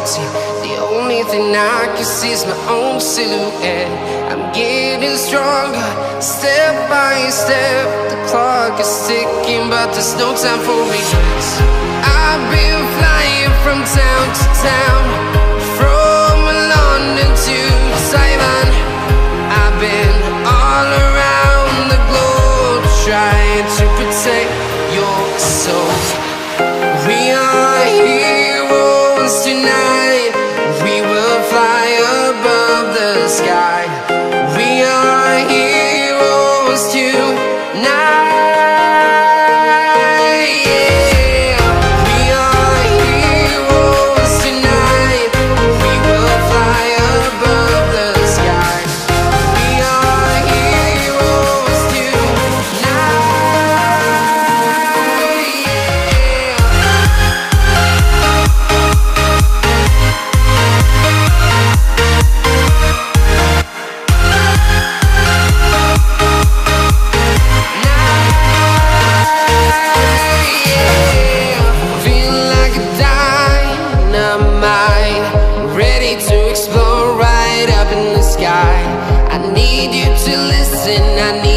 empty. The only thing I can see is my own silhouette. I'm getting stronger, step by step. The clock is ticking, but there's no time for regrets. I've been flying from town to town, from London to Taiwan. I've been all around the globe, trying to protect your soul. We are heroes tonight. We will fly above the sky. We are heroes tonight. Yeah. We are heroes tonight. We will fly above the sky. We are heroes tonight. Feeling like a dynamite, ready to explode right up in the sky. I need you to listen, I need